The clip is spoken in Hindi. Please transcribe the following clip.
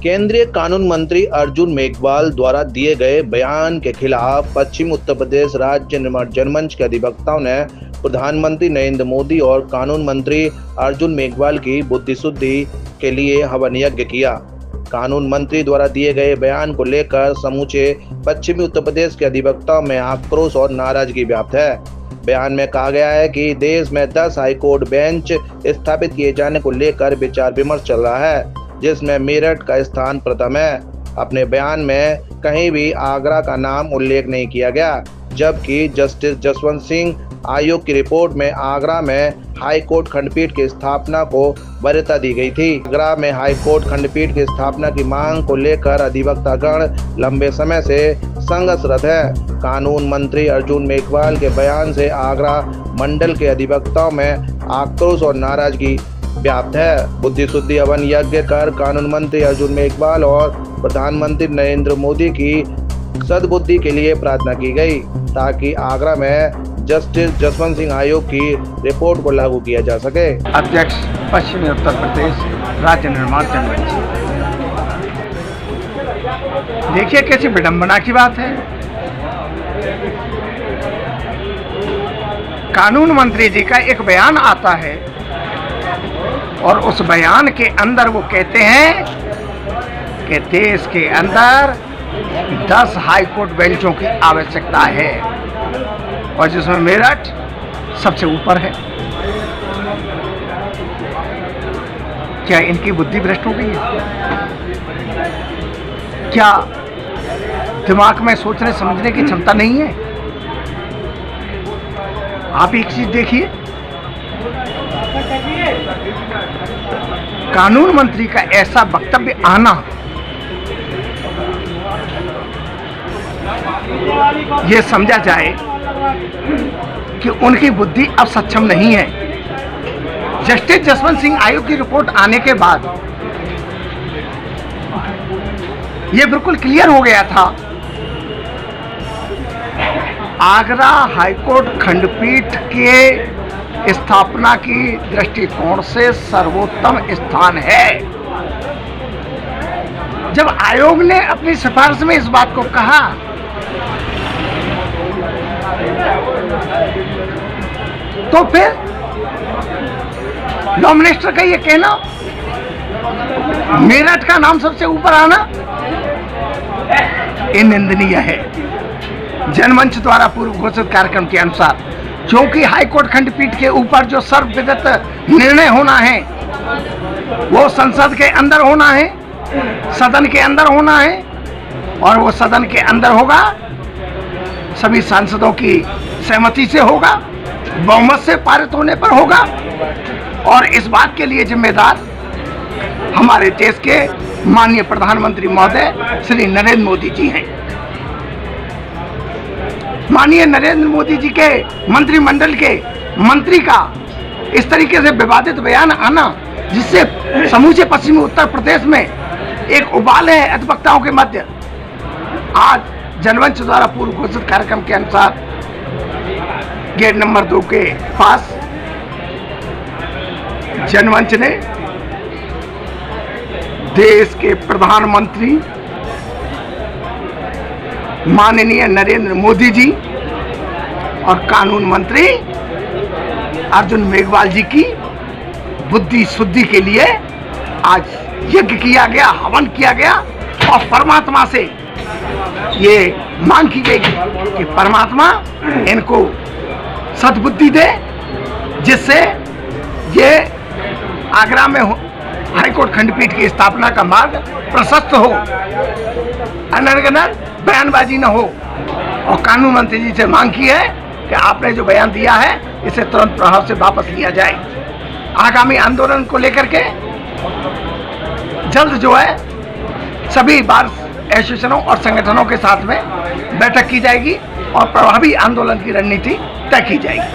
केंद्रीय कानून मंत्री अर्जुन मेघवाल द्वारा दिए गए बयान के खिलाफ पश्चिम उत्तर प्रदेश राज्य निर्माण जनमंच के अधिवक्ताओं ने प्रधानमंत्री नरेंद्र मोदी और कानून मंत्री अर्जुन मेघवाल की बुद्धि शुद्धि के लिए हवन यज्ञ किया। कानून मंत्री द्वारा दिए गए बयान को लेकर समूचे पश्चिमी उत्तर प्रदेश के अधिवक्ताओं में आक्रोश और नाराजगी व्याप्त है। बयान में कहा गया है कि देश में 10 हाईकोर्ट बेंच स्थापित किए जाने को लेकर विचार विमर्श चल रहा है, जिसमें मेरठ का स्थान प्रथम है। अपने बयान में कहीं भी आगरा का नाम उल्लेख नहीं किया गया, जबकि जस्टिस जसवंत सिंह आयोग की रिपोर्ट में आगरा में हाईकोर्ट खंडपीठ की स्थापना को वरीयता दी गई थी। आगरा में हाईकोर्ट खंडपीठ की स्थापना की मांग को लेकर अधिवक्तागण लंबे समय से संघर्षरत है। कानून मंत्री अर्जुन मेघवाल के बयान से आगरा मंडल के अधिवक्ताओं में आक्रोश और नाराजगी व्याप्त है। बुद्धि शुद्धि हवन यज्ञ कर कानून मंत्री अर्जुन मेघवाल और प्रधानमंत्री नरेंद्र मोदी की सद्बुद्धि के लिए प्रार्थना की गई, ताकि आगरा में जस्टिस जसवंत सिंह आयोग की रिपोर्ट को लागू किया जा सके। अध्यक्ष पश्चिमी उत्तर प्रदेश राज्य निर्माण जनमंच। देखिए कैसी विडंबना की बात है। कानून मंत्री जी का एक बयान आता है और उस बयान के अंदर वो कहते हैं कि देश के अंदर 10 हाईकोर्ट बेंचों की आवश्यकता है और जिसमें मेरठ सबसे ऊपर है। क्या इनकी बुद्धि भ्रष्ट हो गई है? क्या दिमाग में सोचने समझने की क्षमता नहीं है? आप एक चीज देखिए, कानून मंत्री का ऐसा वक्तव्य आना, यह समझा जाए कि उनकी बुद्धि अब सक्षम नहीं है। जस्टिस जसवंत सिंह आयोग की रिपोर्ट आने के बाद यह बिल्कुल क्लियर हो गया था, आगरा हाईकोर्ट खंडपीठ के स्थापना की दृष्टिकोण से सर्वोत्तम स्थान है। जब आयोग ने अपनी सिफारिश में इस बात को कहा तो फिर लॉ मिनिस्टर का ये कहना, मेरठ का नाम सबसे ऊपर आना, ये निंदनीय है। जनमंच द्वारा पूर्व घोषित कार्यक्रम के अनुसार, क्योंकि हाईकोर्ट खंडपीठ के ऊपर जो सर्वविदित निर्णय होना है वो संसद के अंदर होना है, सदन के अंदर होना है, और वो सदन के अंदर होगा, सभी सांसदों की सहमति से होगा, बहुमत से पारित होने पर होगा, और इस बात के लिए जिम्मेदार हमारे देश के माननीय प्रधानमंत्री महोदय श्री नरेंद्र मोदी जी हैं। माननीय नरेंद्र मोदी जी के मंत्रिमंडल के मंत्री का इस तरीके से विवादित बयान आना, जिससे समूचे पश्चिमी उत्तर प्रदेश में एक उबाल है अधिवक्ताओं के मध्य। आज जनमंच द्वारा पूर्व घोषित कार्यक्रम के अनुसार गेट नंबर 2 के पास जनमंच ने देश के प्रधानमंत्री माननीय नरेंद्र मोदी जी और कानून मंत्री अर्जुन मेघवाल जी की बुद्धि शुद्धि के लिए आज यज्ञ किया गया, हवन किया गया, और परमात्मा से ये मांग की गई कि परमात्मा इनको सद्बुद्धि दे, जिससे ये आगरा में हाईकोर्ट खंडपीठ की स्थापना का मार्ग प्रशस्त हो, अनर्गल बयानबाजी न हो। और कानून मंत्री जी से मांग की है कि आपने जो बयान दिया है इसे तुरंत प्रभाव से वापस लिया जाए। आगामी आंदोलन को लेकर के जल्द जो है सभी बार एसोसिएशनों और संगठनों के साथ में बैठक की जाएगी और प्रभावी आंदोलन की रणनीति तय की जाएगी।